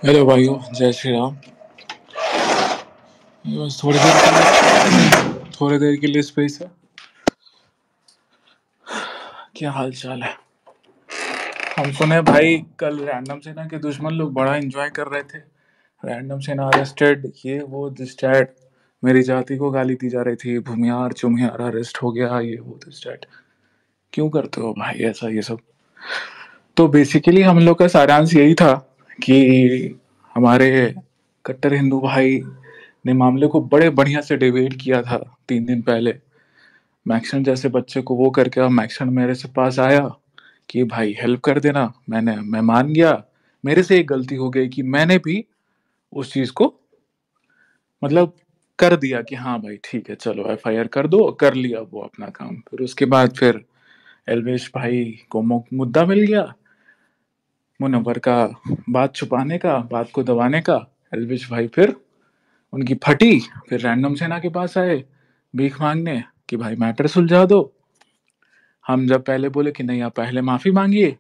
Hello भाइयों, जय श्री राम। ये बस थोड़ी देर के लिए स्पेस है। क्या हाल चाल है? हम सुने भाई कल रैंडम सेना के दुश्मन लोग बड़ा एंजॉय कर रहे थे। रैंडम सेना अरेस्टेड, ये वो दिस डैट। मेरी जाति को गाली दी जा रही थी, भूमियार चुमियार अरेस्ट हो गया, ये वो दिस डैट। क्यों करते हो भाई ऐसा ये सब? तो बेसिकली हम लोग का सारांश यही था कि हमारे कट्टर हिंदू भाई ने मामले को बड़े बढ़िया से डिबेट किया था 3 दिन पहले। मैक्सन जैसे बच्चे को वो करके अब मैक्सन मेरे से पास आया कि भाई हेल्प कर देना। मैं मान गया। मेरे से एक गलती हो गई कि मैंने भी उस चीज को मतलब कर दिया कि हाँ भाई ठीक है, चलो एफआईआर कर दो। कर लिया वो अपना काम। फिर उसके बाद फिर एलवेश भाई को मुद्दा मिल गया मुनव्वर का, बात छुपाने का, बात को दबाने का। एलविश भाई फिर उनकी फटी। फिर रैंडम सेना के पास आए भीख मांगने कि भाई मैटर सुलझा दो। हम जब पहले बोले कि नहीं, आप पहले माफी मांगिए,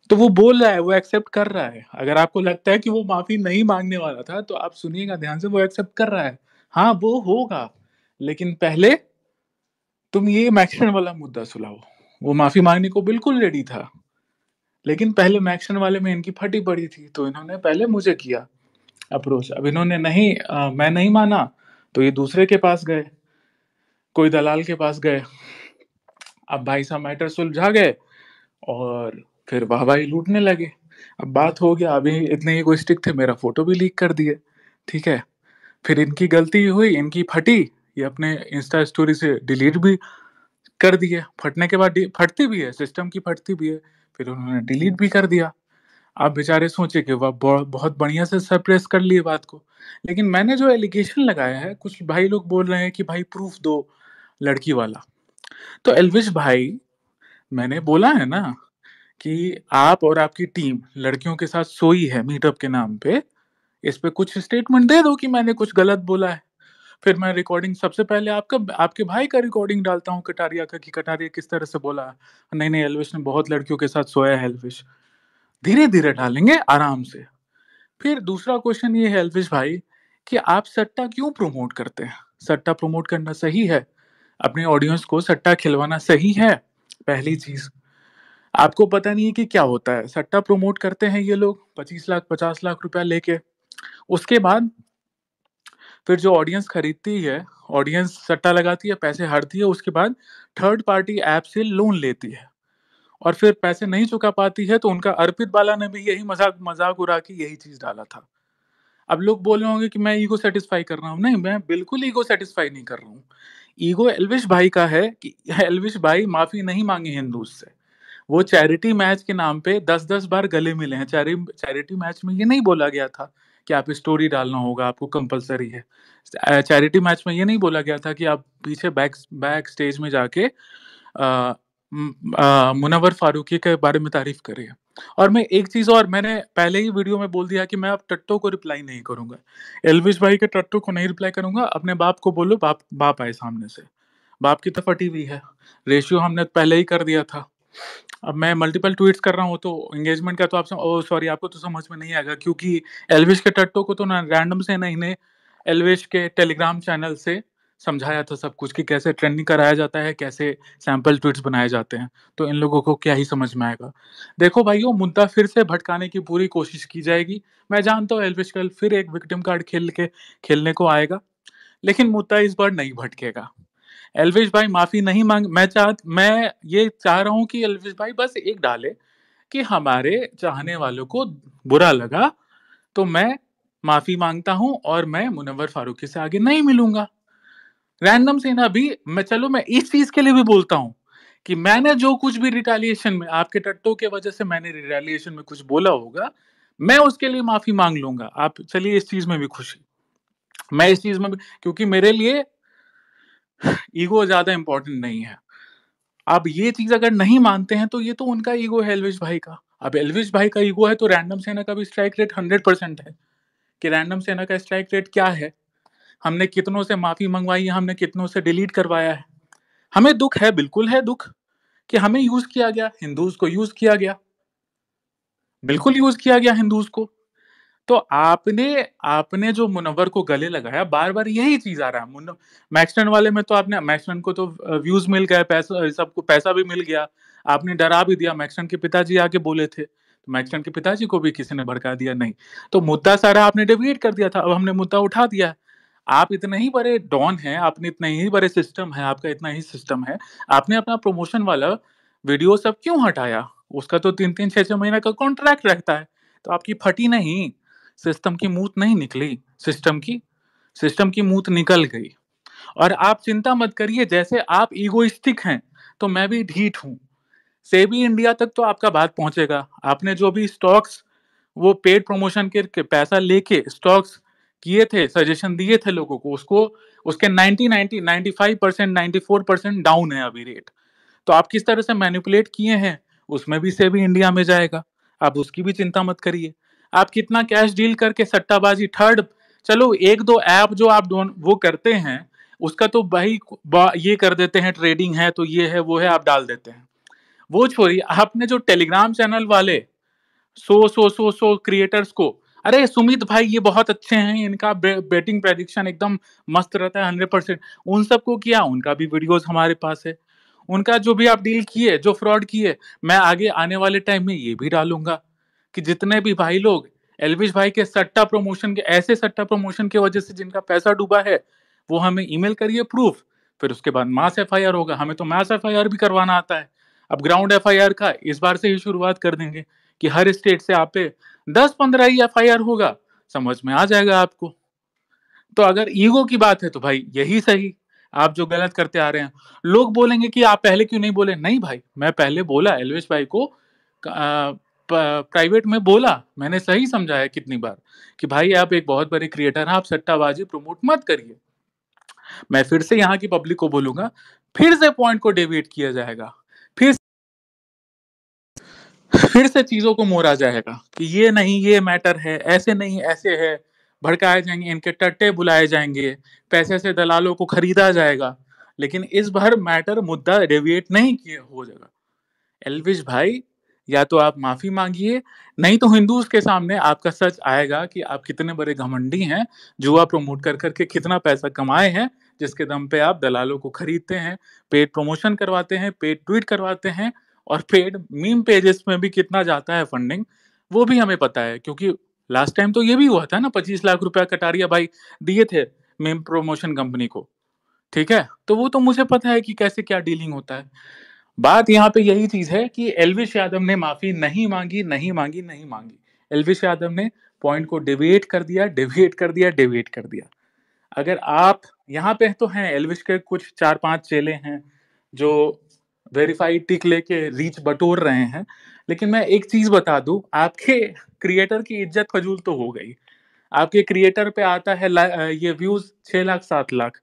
तो वो बोल रहा है, वो एक्सेप्ट कर रहा है। अगर आपको लगता है कि वो माफी नहीं मांगने वाला था तो आप सुनिएगा ध्यान से, वो एक्सेप्ट कर रहा है। हाँ वो होगा, लेकिन पहले तुम ये मैक्सन वाला मुद्दा सुलाओ। वो माफी मांगने को बिल्कुल रेडी था, लेकिन पहले मैक्सन वाले में इनकी फटी पड़ी थी, तो इन्होंने पहले मुझे किया अप्रोच। अब इन्होंने नहीं मैं नहीं माना, तो ये दूसरे के पास गए, कोई दलाल के पास गए। अब भाई साहब मैटर सुलझा गए और फिर वाहवाही लूटने लगे। अब बात हो गया, अभी इतने ही कोई स्टिक थे, मेरा फोटो भी लीक कर दिए। ठीक है। फिर इनकी गलती हुई, इनकी फटी, ये अपने इंस्टा स्टोरी से डिलीट भी कर दिए। फटने के बाद फटती भी है, सिस्टम की फटती भी है। फिर उन्होंने डिलीट भी कर दिया। आप बेचारे सोचे कि वह बहुत बढ़िया से सरप्रेस कर लिए बात को। लेकिन मैंने जो एलिगेशन लगाया है, कुछ भाई लोग बोल रहे हैं कि भाई प्रूफ दो लड़की वाला। तो एलविश भाई, मैंने बोला है ना कि आप और आपकी टीम लड़कियों के साथ सोई है मीटअप के नाम पे। इस पे कुछ स्टेटमेंट दे दो कि मैंने कुछ गलत बोला है। फिर मैं रिकॉर्डिंग सबसे पहले आपका, आपके भाई का रिकॉर्डिंग डालता हूँ कटारिया का, कि कटारिया किस तरह से बोला है। नहीं नहीं, एलविश ने बहुत लड़कियों के साथ सोया है। एलविश धीरे धीरे डालेंगे आराम से। फिर दूसरा क्वेश्चन ये है एल्विश भाई, कि आप सट्टा क्यों प्रमोट करते हैं? सट्टा प्रमोट करना सही है? अपने ऑडियंस को सट्टा खिलवाना सही है? पहली चीज, आपको पता नहीं है कि क्या होता है। सट्टा प्रमोट करते हैं ये लोग 25 लाख 50 लाख रुपया लेके। उसके बाद फिर जो ऑडियंस खरीदती है, ऑडियंस सट्टा लगाती है, पैसे हारती है, उसके बाद थर्ड पार्टी ऐप से लोन लेती है और फिर पैसे नहीं चुका पाती है, तो उनका अर्पित बाला ने भी यही मजाक मजाक उड़ा के यही चीज डाला था। अब लोग बोल रहे होंगे कि मैं ईगो सेटिस्फाई कर रहा हूँ। नहीं, मैं बिल्कुल ईगो सेटिस्फाई नहीं कर रहा हूँ। ईगो एल्विश भाई का है कि एल्विश भाई माफी नहीं मांगे हिंदू से। वो चैरिटी मैच के नाम पे 10-10 बार गले मिले हैं। चैरिटी मैच में ये नहीं बोला गया था कि आप स्टोरी डालना होगा, आपको कंपलसरी है। चैरिटी मैच में ये नहीं बोला गया था कि आप पीछे बैक स्टेज में जाके मुनव्वर फारूकी के बारे में तारीफ करें। और मैं एक चीज और, मैंने पहले ही वीडियो में बोल दिया कि मैं अब टट्टो को रिप्लाई नहीं करूंगा। एल्विश भाई के टट्टो को नहीं रिप्लाई करूंगा। अपने बाप को बोलो, बाप बाप आए सामने से। बाप की तो फटी हुई है। रेशियो हमने पहले ही कर दिया था। अब मैं मल्टीपल ट्वीट्स कर रहा हूँ तो एंगेजमेंट का तो आप ओ सॉरी, आपको तो समझ में नहीं आएगा, क्योंकि एल्विश के टट्टो को तो ना रैंडम से नहीं ने एल्विश के टेलीग्राम चैनल से समझाया था सब कुछ, कि कैसे ट्रेंडिंग कराया जाता है, कैसे सैंपल ट्वीट्स बनाए जाते हैं। तो इन लोगों को क्या ही समझ में आएगा। देखो भाइयों, मुद्दा फिर से भटकाने की पूरी कोशिश की जाएगी। मैं जानता हूँ एल्विश कल फिर एक विक्टिम कार्ड खेलने को आएगा, लेकिन मुद्दा इस बार नहीं भटकेगा। एल्विश भाई माफी नहीं मांग, मैं ये चाह रहा हूँ कि एल्विश भाई बस एक डाले कि हमारे चाहने वालों को बुरा लगा, तो मैं माफी मांगता हूं और मैं मुनव्वर फारूकी से आगे नहीं मिलूंगा। रैंडम से ना भी मैं, चलो मैं इस चीज के लिए भी बोलता हूं कि मैंने जो कुछ भी रिटेलिएशन में, आपके टट्टो के वजह से मैंने रिटेलिएशन में कुछ बोला होगा, मैं उसके लिए माफी मांग लूंगा। आप चलिए इस चीज में भी खुशी, मैं इस चीज में भी, क्योंकि मेरे लिए ईगो ज्यादा इंपॉर्टेंट नहीं है। आप ये चीज अगर नहीं मानते हैं तो ये तो उनका ईगो है एल्विश भाई का। अब एल्विश भाई का ईगो है तो रैंडम सेना का भी स्ट्राइक रेट 100% है। कि रैंडम सेना का स्ट्राइक रेट क्या है, हमने कितनों से माफी मंगवाई है, हमने कितनों से डिलीट करवाया है। हमें दुख है, बिल्कुल है दुख, कि हमें यूज किया गया, हिंदूज को यूज किया गया, बिल्कुल यूज किया गया हिंदूज को। तो आपने आपने जो मुनव्वर को गले लगाया, बार-बार यही चीज़ आ रहा है। मैक्सटन वाले में तो आपने मैक्सटन को तो व्यूज़ मिल गए, पैसा सबको पैसा भी मिल गया। आपने डरा भी दिया, मैक्सटन के पिताजी आके बोले थे, तो मैक्सटन के पिताजी को भी किसी ने भड़का दिया, नहीं। तो मुद्दा सारा आपने डेविएट कर दिया था, अब हमने मुद्दा उठा दिया है। आप इतने ही बड़े डॉन हैं, आपने इतने ही बड़े सिस्टम है, आपका इतना ही सिस्टम है, आपने अपना प्रमोशन वाला वीडियो सब क्यों हटाया? उसका तो 3-3 6-6 महीने का कॉन्ट्रैक्ट रहता है, तो आपकी फटी नहीं, सिस्टम की मूत नहीं निकली, सिस्टम की मूत निकल गई। और आप चिंता मत करिए, जैसे आप इगोइस्टिक हैं, तो मैं भी ढीठ हूँ। सेबी इंडिया तक तो आपका बात पहुँचेगा। आपने जो भी स्टॉक्स वो पेड प्रमोशन के पैसा लेके स्टॉक्स किए थे, सजेशन दिए थे लोगों को, उसको उसके 90 95% 94% डाउन है अभी रेट। तो आप किस तरह से मैनिपुलेट किए हैं, उसमें भी सेबी इंडिया में जाएगा। आप उसकी भी चिंता मत करिए। आप कितना कैश डील करके सट्टाबाजी थर्ड, चलो 1-2 ऐप जो आप वो करते हैं, उसका तो भाई ये कर देते हैं, ट्रेडिंग है तो ये है वो है, आप डाल देते हैं। वो छोड़िए, आपने जो टेलीग्राम चैनल वाले सौ क्रिएटर्स को, अरे सुमित भाई ये बहुत अच्छे हैं, इनका बेटिंग प्रेडिक्शन एकदम मस्त रहता है 100%, उन सबको किया, उनका भी वीडियोस हमारे पास है। उनका जो भी आप डील किए, जो फ्रॉड किए, मैं आगे आने वाले टाइम में ये भी डालूंगा कि जितने भी भाई लोग एलविश भाई के सट्टा प्रमोशन के, ऐसे सट्टा प्रमोशन की वजह से जिनका पैसा डूबा है, वो हमें ईमेल करिए प्रूफ, फिर उसके बाद मास एफआईआर होगा। हमें तो मास एफआईआर भी करवाना आता है। अब ग्राउंड एफआईआर का इस बार से ही शुरुआत कर देंगे कि हर स्टेट से आप पे 10-15 ही एफआईआर होगा, समझ में आ जाएगा आपको। तो अगर ईगो की बात है तो भाई यही सही, आप जो गलत करते आ रहे हैं। लोग बोलेंगे कि आप पहले क्यों नहीं बोले, नहीं भाई मैं पहले बोला, एलविश भाई को प्राइवेट में बोला, मैंने सही समझाया कितनी बार कि भाई आप एक बहुत बड़े क्रिएटर हैं, आप सट्टाबाजी प्रमोट मत करिए। मैं फिर से यहाँ की पब्लिक को बोलूंगा, फिर से पॉइंट को डेविएट किया जाएगा, फिर फिर से चीजों को मोड़ा जाएगा कि ये नहीं ये मैटर है, ऐसे नहीं ऐसे है, भड़काए जाएंगे, इनके टट्टे बुलाए जाएंगे, पैसे से दलालों को खरीदा जाएगा। लेकिन इस बार मैटर मुद्दा डेविएट नहीं किए हो जाएगा। एल्विश भाई, या तो आप माफी मांगिए, नहीं तो हिंदूज के सामने आपका सच आएगा कि आप कितने बड़े घमंडी हैं, जुआ प्रमोट कर करके कितना पैसा कमाए हैं, जिसके दम पे आप दलालों को खरीदते हैं, पेड प्रमोशन करवाते हैं, पेड ट्वीट करवाते हैं, और पेड मीम पेजेस में भी कितना जाता है फंडिंग, वो भी हमें पता है। क्योंकि लास्ट टाइम तो ये भी हुआ था ना, 25 लाख रुपया कटारिया भाई दिए थे मीम प्रमोशन कंपनी को, ठीक है, तो वो तो मुझे पता है कि कैसे क्या डीलिंग होता है। बात यहाँ पे यही चीज है कि एल्विश यादव ने माफी नहीं मांगी, नहीं मांगी, नहीं मांगी। एल्विश यादव ने पॉइंट को डेविएट कर दिया, डेविएट कर दिया, डेविएट कर दिया। अगर आप यहाँ पे तो हैं, एल्विश के कुछ 4-5 चेले हैं जो वेरीफाइड टिक लेके रीच बटोर रहे हैं, लेकिन मैं एक चीज बता दूं, आपके क्रिएटर की इज्जत फजूल तो हो गई। आपके क्रिएटर पे आता है ये व्यूज 6 लाख 7 लाख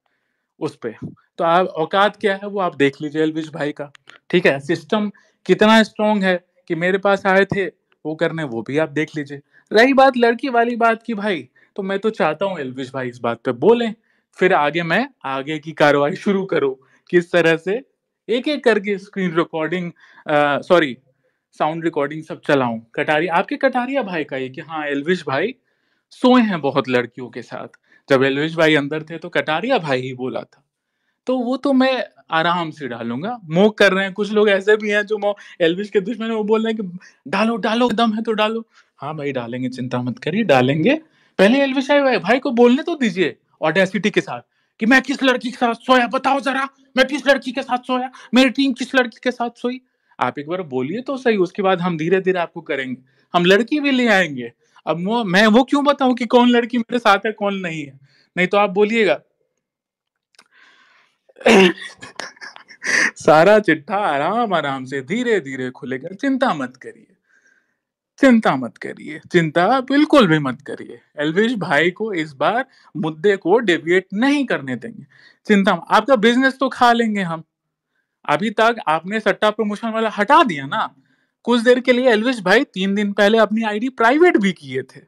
उस पे, तो आप औकात क्या है वो आप देख लीजिए एलविश भाई का, ठीक है। सिस्टम कितना स्ट्रांग है कि मेरे पास आए थे वो करने, वो भी आप देख लीजिए। रही बात लड़की वाली बात की भाई, तो मैं तो चाहता हूँ एलविश भाई इस बात पे बोलें, फिर आगे मैं आगे की कार्रवाई शुरू करूँ, किस तरह से एक एक करके screen recording, sorry sound recording सब चलाऊं। कटारिया, आपके कटारिया भाई का ये कि हाँ एलविश भाई सोए हैं बहुत लड़कियों के साथ, जब एलविश भाई अंदर थे तो कटारिया भाई ही बोला था। तो वो तो मैं आराम से डालूंगा। मोक कर रहे हैं कुछ लोग, ऐसे भी हैं जो एल्विश के दुश्मन है, वो बोल रहे हैं कि डालो डालो दम है तो डालो। हाँ भाई डालेंगे, चिंता मत करिए डालेंगे। पहले एल्विश भाई को बोलने तो दीजिए ऑडेसिटी के साथ कि मैं किस लड़की के साथ सोया, बताओ जरा, मैं किस लड़की के साथ सोया, मेरी टीम किस लड़की के साथ सोई। आप एक बार बोलिए तो सही, उसके बाद हम धीरे धीरे आपको करेंगे, हम लड़की भी ले आएंगे। अब मैं वो क्यों बताऊं कि कौन लड़की मेरे साथ है कौन नहीं है, नहीं तो आप बोलिएगा। सारा चिट्ठा आराम आराम से धीरे धीरे खुलेगा, चिंता मत करिए, चिंता मत करिए, चिंता बिल्कुल भी मत करिए। एलविश भाई को इस बार मुद्दे को डेविएट नहीं करने देंगे। चिंता, आपका बिजनेस तो खा लेंगे हम। अभी तक आपने सट्टा प्रमोशन वाला हटा दिया ना, कुछ देर के लिए एलविश भाई 3 दिन पहले अपनी आईडी प्राइवेट भी किए थे।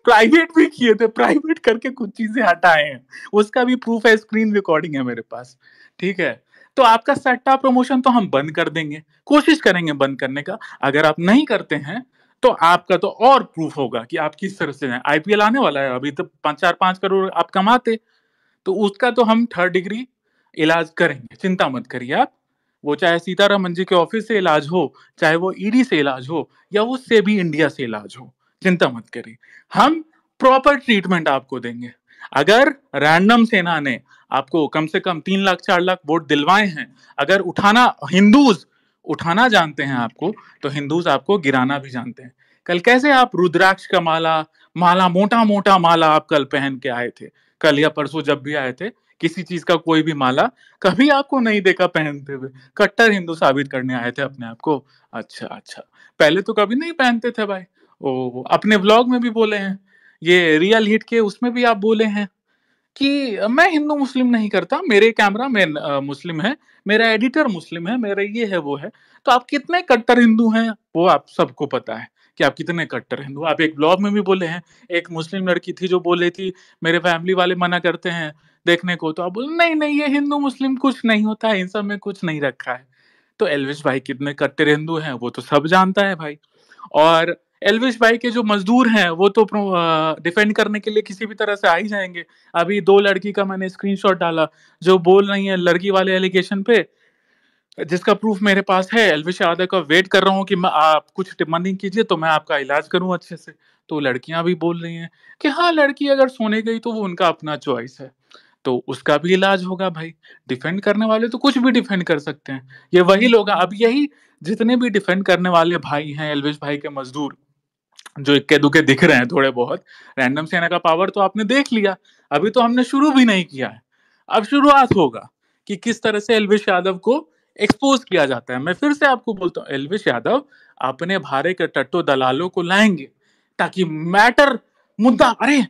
प्राइवेट भी किए थे, प्राइवेट करके कुछ चीजें हटाए हैं, उसका भी प्रूफ है, स्क्रीन रिकॉर्डिंग है मेरे पास, ठीक है। तो आपका सट्टा प्रमोशन तो हम बंद कर देंगे, कोशिश करेंगे बंद करने का। अगर आप नहीं करते हैं तो आपका तो और प्रूफ होगा कि आप किस तरह से हैं। आईपीएल आने वाला है, अभी तो 4-5 करोड़ आप कमाते, तो उसका तो हम 3rd डिग्री इलाज करेंगे, चिंता मत करिए आप। वो चाहे सीतारमन जी के ऑफिस से इलाज हो, चाहे वो ईडी से इलाज हो, या वो सेबी इंडिया से इलाज हो, चिंता मत करिए, हम प्रॉपर ट्रीटमेंट आपको देंगे। अगर रैंडम सेना ने आपको कम से कम 3 लाख 4 लाख वोट दिलवाए हैं, अगर हिंदूज उठाना जानते हैं आपको, तो हिंदूज आपको गिराना भी जानते हैं। कल कैसे आप रुद्राक्ष का माला माला मोटा मोटा माला आप कल पहन के आए थे, कल या परसों जब भी आए थे, किसी चीज का कोई भी माला कभी आपको नहीं देखा पहनते हुए, कट्टर हिंदू साबित करने आए थे अपने आप को। अच्छा अच्छा, पहले तो कभी नहीं पहनते थे भाई। ओ, अपने व्लॉग में भी बोले हैं, ये रियल हिट के उसमें भी आप बोले हैं कि मैं हिंदू मुस्लिम नहीं करता, मेरे कैमरा में मुस्लिम है, मेरा एडिटर मुस्लिम है, मेरा ये है वो है। तो आप कितने कट्टर हिंदू हैं वो आप सबको पता है कि आप कितने कट्टर हिंदू। आप एक ब्लॉग में भी बोले हैं, एक मुस्लिम लड़की थी जो बोल रही थी मेरे फैमिली वाले मना करते हैं देखने को, तो आप बोले नहीं नहीं ये हिंदू मुस्लिम कुछ नहीं होता है, इन सब में कुछ नहीं रखा है। तो एल्विश भाई कितने कट्टर हिंदू हैं वो तो सब जानता है भाई। और एल्विश भाई के जो मजदूर हैं वो तो डिफेंड करने के लिए किसी भी तरह से आ ही जाएंगे। अभी 2 लड़की का मैंने स्क्रीनशॉट डाला जो बोल रही है लड़की वाले एलिगेशन पे, जिसका प्रूफ मेरे पास है। एल्विश यादव का वेट कर रहा हूँ कि आप कुछ टिप्पणी कीजिए तो मैं आपका इलाज करूं अच्छे से। तो लड़कियां भी बोल रही हैं कि हाँ लड़की अगर सोने गई तो वो उनका अपना चॉइस है, तो उसका भी इलाज होगा भाई। डिफेंड करने वाले तो कुछ भी डिफेंड कर सकते हैं, ये वही लोग हैं। अब यही जितने भी डिफेंड करने वाले भाई हैं एल्विश भाई के मजदूर, जो इक्के दुक्के दिख रहे हैं थोड़े बहुत, रैंडम सेना का पावर तो आपने देख लिया, अभी तो हमने शुरू भी नहीं किया है। अब शुरुआत होगा कि किस तरह से एल्विश यादव को एक्सपोज किया जाता है। मैं फिर से आपको बोलता हूँ, एल्विश यादव अपने भारे के टट्टो दलालों को लाएंगे ताकि मैटर मुद्दा, अरे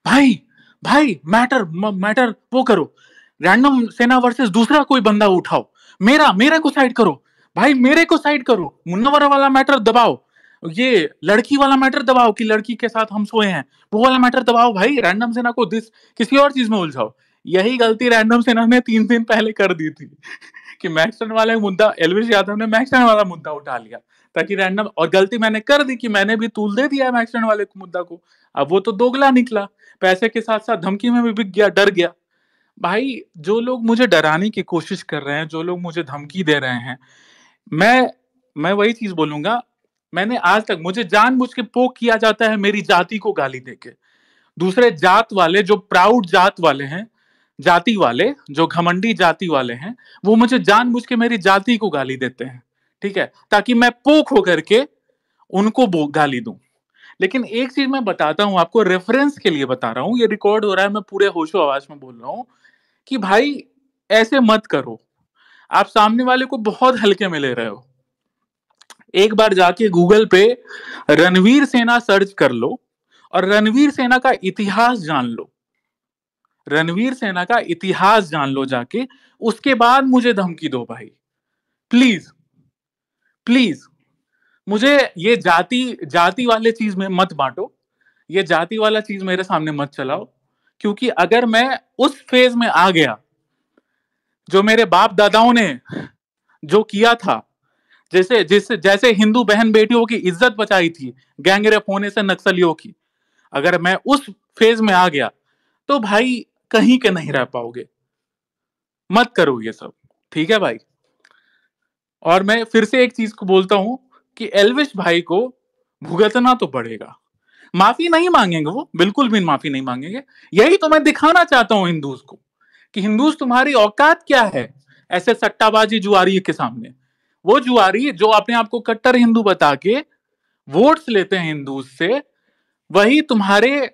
भाई भाई मैटर वो करो, रैंडम सेना वर्सेस दूसरा कोई बंदा उठाओ, मेरे को साइड करो भाई, मेरे को साइड करो, मुन्नवर वाला मैटर दबाओ, ये लड़की वाला मैटर दबाओ कि लड़की के साथ हम सोए हैं, वो वाला मैटर दबाओ भाई, रैंडम सेना को किसी और चीज में उलझाओ। यही गलती रैंडम सेना ने 3 दिन पहले कर दी थी कि मैक्सन वाला मुद्दा, एल्विश यादव ने मैक्सन वाला मुद्दा उठा लिया ताकि रैंडम, और गलती मैंने कर दी कि मैंने भी तूल दे दिया मैक्सन वाले मुद्दा को। अब वो तो दोगला निकला, पैसे के साथ साथ धमकी में भी बिक गया, डर गया भाई। जो लोग मुझे डराने की कोशिश कर रहे हैं, जो लोग मुझे धमकी दे रहे हैं, मैं मैं वही चीज बोलूंगा, मैंने आज तक, मुझे जानबूझ के पोक किया जाता है मेरी जाति को गाली देके। दूसरे जात वाले जो प्राउड जात वाले हैं, जाति वाले जो घमंडी जाति वाले हैं, वो मुझे जानबूझ के मेरी जाति को गाली देते हैं, ठीक है, ताकि मैं पोक होकर के उनको गाली दूं। लेकिन एक चीज मैं बताता हूं आपको, रेफरेंस के लिए बता रहा हूं, ये रिकॉर्ड हो रहा है, मैं पूरे होशो आवाज में बोल रहा हूं कि भाई ऐसे मत करो, आप सामने वाले को बहुत हल्के में ले रहे हो। एक बार जाके गूगल पे रणवीर सेना सर्च कर लो और रणवीर सेना का इतिहास जान लो, रणवीर सेना का इतिहास जान लो जाके, उसके बाद मुझे धमकी दो भाई, प्लीज प्लीज। मुझे ये जाति जाति वाले चीज में मत बांटो, ये जाति वाला चीज मेरे सामने मत चलाओ, क्योंकि अगर मैं उस फेज में आ गया जो मेरे बाप दादाओं ने जो किया था, जैसे हिंदू बहन बेटियों की इज्जत बचाई थी गैंगरेप होने से नक्सलियों की, अगर मैं उस फेज में आ गया तो भाई कहीं के नहीं रह पाओगे। मत करो ये सब, ठीक है भाई। और मैं फिर से एक चीज को बोलता हूं कि एल्विश भाई को भुगतना तो पड़ेगा, माफी नहीं मांगेंगे वो, बिल्कुल भी माफी नहीं मांगेंगे। यही तो मैं दिखाना चाहता हूं हिंदूज को कि हिंदूज तुम्हारी औकात क्या है ऐसे सट्टाबाजी जुआरी के सामने। वो जुआरी जो अपने आप को कट्टर हिंदू बता के वोट्स लेते हैं हिंदूज से, वही तुम्हारे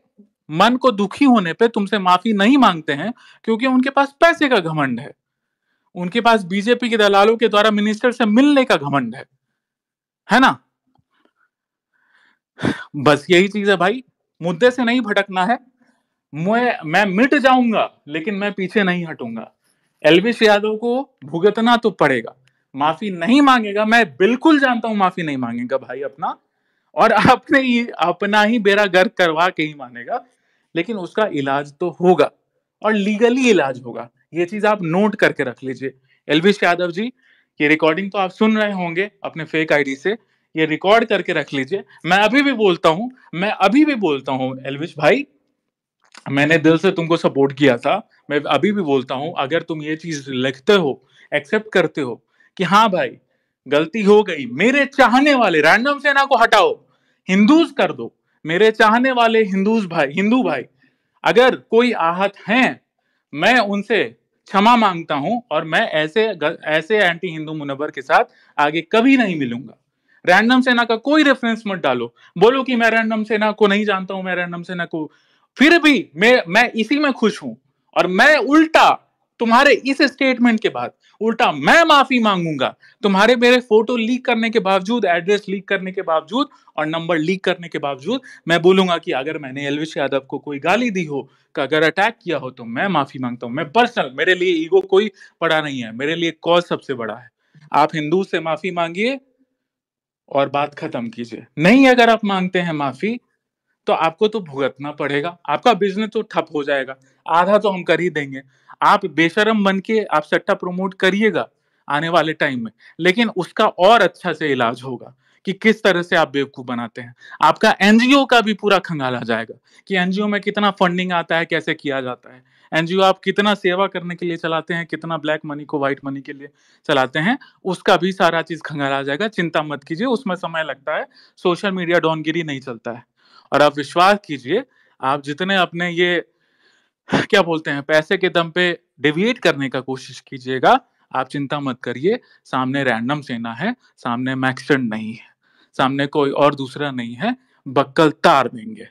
मन को दुखी होने पे तुमसे माफी नहीं मांगते हैं, क्योंकि उनके पास पैसे का घमंड है, उनके पास बीजेपी के दलालों के द्वारा मिनिस्टर से मिलने का घमंड है ना। बस यही चीज है भाई, मुद्दे से नहीं भटकना है। मैं मिट जाऊंगा लेकिन मैं पीछे नहीं हटूंगा। एल्विश यादव को भुगतना तो पड़ेगा, माफी नहीं मांगेगा, मैं बिल्कुल जानता हूं माफी नहीं मांगेगा भाई अपना, और अपना ही बेड़ा गर्क करवा के ही मानेगा, लेकिन उसका इलाज तो होगा और लीगली इलाज होगा। ये चीज आप नोट करके रख लीजिए। एल्विश यादव जी, ये रिकॉर्डिंग तो आप सुन रहे होंगे अपने फेक आईडी से, ये रिकॉर्ड करके रख लीजिए। मैं अभी भी बोलता हूँ एल्विश भाई, मैंने दिल से तुमको सपोर्ट किया था। मैं अभी भी बोलता हूं, अगर तुम ये चीज लिखते हो, एक्सेप्ट करते हो कि हाँ भाई गलती हो गई, मेरे चाहने वाले रैंडम सेना को हटाओ, हिंदूज कर दो, मेरे चाहने वाले हिंदू भाई अगर कोई आहत हैं, मैं उनसे क्षमा मांगता हूं, और मैं ऐसे एंटी हिंदू मुनव्वर के साथ आगे कभी नहीं मिलूंगा। रैंडम सेना का कोई रेफरेंस मत डालो, बोलो कि मैं रैंडम सेना को नहीं जानता हूं, मैं रैंडम सेना को, फिर भी मैं इसी में खुश हूं। और मैं उल्टा तुम्हारे इस स्टेटमेंट के बाद उल्टा मैं माफी मांगूंगा, तुम्हारे मेरे फोटो लीक करने के बावजूद, एड्रेस लीक करने के बावजूद और नंबर लीक करने के बावजूद मैं बोलूंगा कि अगर मैंने एल्विश यादव को कोई गाली दी हो, अगर अटैक किया हो, तो मैं माफी मांगता हूं। मैं पर्सनल, मेरे लिए ईगो कोई बड़ा नहीं है, मेरे लिए कॉज सबसे बड़ा है। आप हिंदू से माफी मांगिए और बात खत्म कीजिए। नहीं अगर आप मांगते हैं माफी, तो आपको तो भुगतना पड़ेगा, आपका बिजनेस तो ठप हो जाएगा। आधा तो हम कर ही देंगे। आप बेशरम बन के आप सट्टा प्रमोट करिएगा आने वाले टाइम में, लेकिन उसका और अच्छा से इलाज होगा कि किस तरह से आप बेवकूफ बनाते हैं। आपका एनजीओ का भी पूरा खंगाला जाएगा कि एनजीओ में कितना फंडिंग आता है, कैसे किया जाता है। एनजीओ आप कितना सेवा करने के लिए चलाते हैं, कितना ब्लैक मनी को व्हाइट मनी के लिए चलाते हैं, उसका भी सारा चीज खंगाला जाएगा। चिंता मत कीजिए, उसमें समय लगता है। सोशल मीडिया डॉनगिरी नहीं चलता है। और आप विश्वास कीजिए, आप जितने अपने ये क्या बोलते हैं पैसे के दम पे डिविएट करने का कोशिश कीजिएगा, आप चिंता मत करिए। सामने रैंडम सेना है, सामने मैक्सटेंड नहीं है, सामने कोई और दूसरा नहीं है, बक्कल तार देंगे।